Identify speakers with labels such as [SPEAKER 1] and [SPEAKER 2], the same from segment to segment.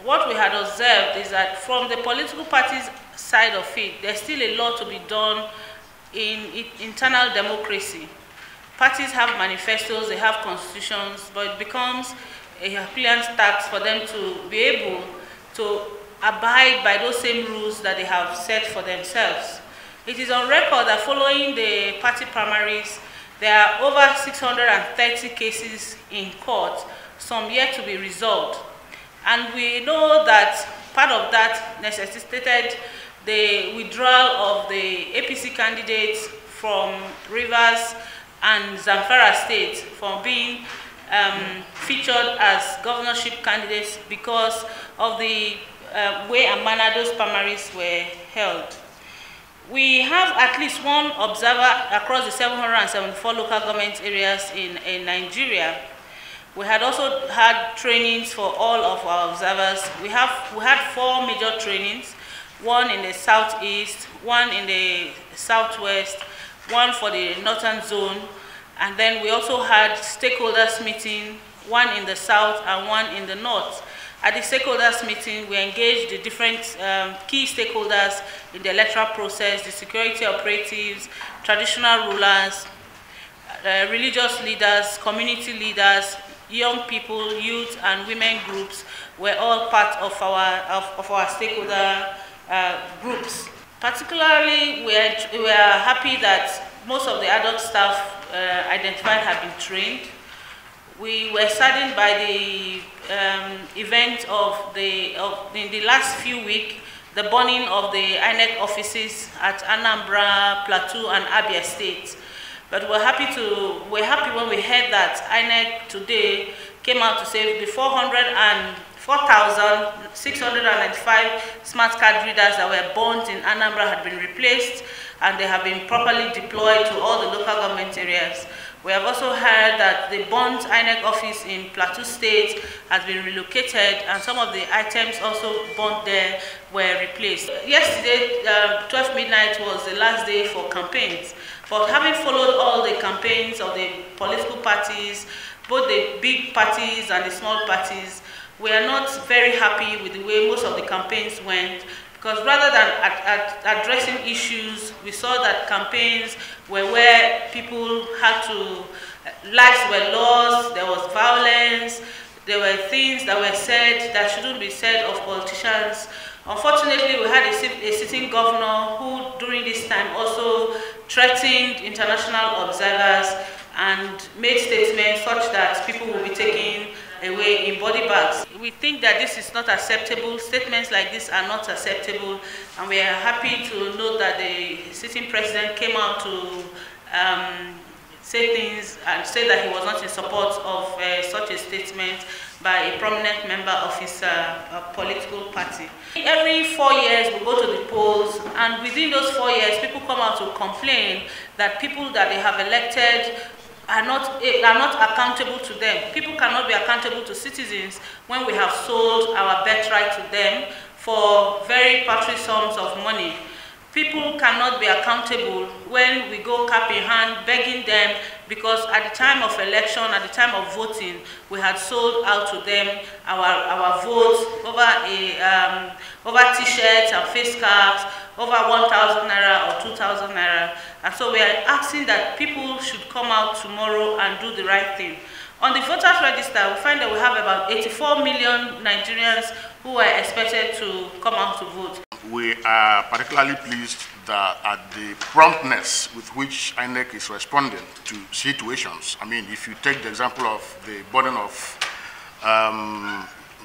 [SPEAKER 1] what we had observed is that from the political parties side of it, there's still a lot to be done in internal democracy. Parties have manifestos, they have constitutions, but it becomes a Herculean task for them to be able to abide by those same rules that they have set for themselves. It is on record that following the party primaries, there are over 630 cases in court, some yet to be resolved. And we know that part of that necessitated the withdrawal of the APC candidates from Rivers and Zamfara State from being featured as governorship candidates because of the way and manner those primaries were held. We have at least one observer across the 774 local government areas in Nigeria. We had also had trainings for all of our observers. We had 4 major trainings, one in the southeast, one in the southwest, one for the northern zone, and then we also had stakeholders meeting, one in the south and one in the north. At the stakeholders meeting, we engaged the different key stakeholders in the electoral process, the security operatives, traditional rulers, religious leaders, community leaders, young people, youth, and women groups were all part of our stakeholder groups. Particularly, we are happy that most of the adult staff identified have been trained. We were saddened by the event in the last few weeks, the burning of the INEC offices at Anambra, Plateau, and Abia states. But we're happy when we heard that INEC today came out to say the 4,695 smart card readers that were burnt in Anambra had been replaced and they have been properly deployed to all the local government areas. We have also heard that the burnt INEC office in Plateau State has been relocated and some of the items also burnt there were replaced. Yesterday, 12 midnight was the last day for campaigns. But having followed all the campaigns of the political parties, both the big parties and the small parties, we are not very happy with the way most of the campaigns went, because rather than addressing issues, we saw that campaigns were where people had to, lives were lost, there was violence, there were things that were said that shouldn't be said of politicians. Unfortunately, we had a sitting governor who, during this time, also threatened international observers and made statements such that people will be taken away in body bags. We think that this is not acceptable. Statements like this are not acceptable, and we are happy to note that the sitting president came out to say things and say that he was not in support of such a statement by a prominent member of his political party. Every 4 years we go to the polls, and within those 4 years people come out to complain that people that they have elected are not accountable to them. People cannot be accountable to citizens when we have sold our birthright to them for very paltry sums of money. People cannot be accountable when we go cap in hand begging them, because at the time of election, at the time of voting, we had sold out to them our votes over t-shirts and face caps, over 1,000 naira or 2,000 naira. And so we are asking that people should come out tomorrow and do the right thing. On the voters register, we find that we have about 84 million Nigerians who are expected to come out to vote.
[SPEAKER 2] We are particularly pleased that at the promptness with which INEC is responding to situations. I mean, if you take the example of the burden of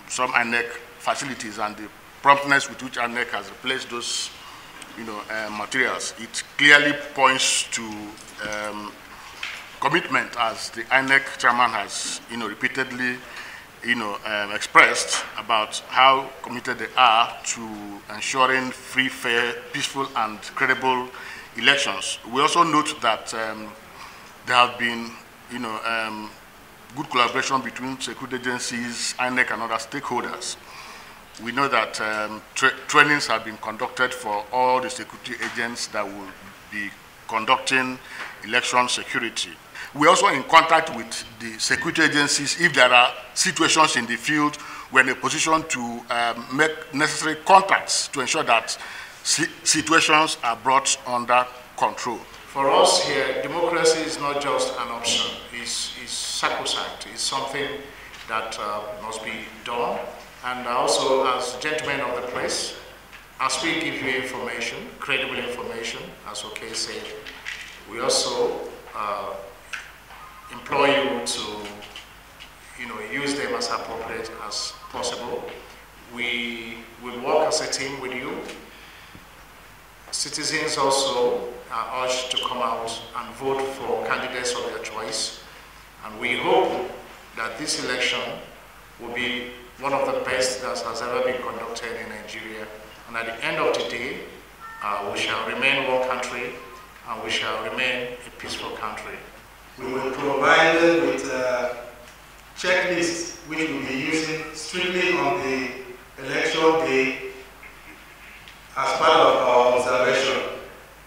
[SPEAKER 2] some INEC facilities and the promptness with which INEC has replaced those, materials, it clearly points to commitment, as the INEC chairman has, repeatedly, expressed about how committed they are to ensuring free, fair, peaceful, and credible elections. We also note that there have been, good collaboration between security agencies, INEC, and other stakeholders. We know that trainings have been conducted for all the security agents that will be conducting election security. We're also in contact with the security agencies if there are situations in the field we're in a position to make necessary contacts to ensure that situations are brought under control.
[SPEAKER 3] For us here, democracy is not just an option, it's sacrosanct, it's something that must be done. And also, as gentlemen of the press, as we give you information, credible information, as OK said, we also implore you to use them as appropriate as possible. We will work as a team with you. Citizens also are urged to come out and vote for candidates of their choice. And we hope that this election will be one of the best that has ever been conducted in Nigeria. And at the end of the day, we shall remain one country and we shall remain a peaceful country.
[SPEAKER 4] We will provide them with checklists which we will be using strictly on the election day as part of our observation.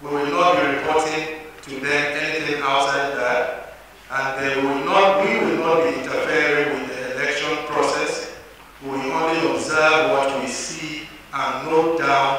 [SPEAKER 4] We will not be reporting to them anything outside that, and we will not be interfering with the election process. We will only observe what we see and note down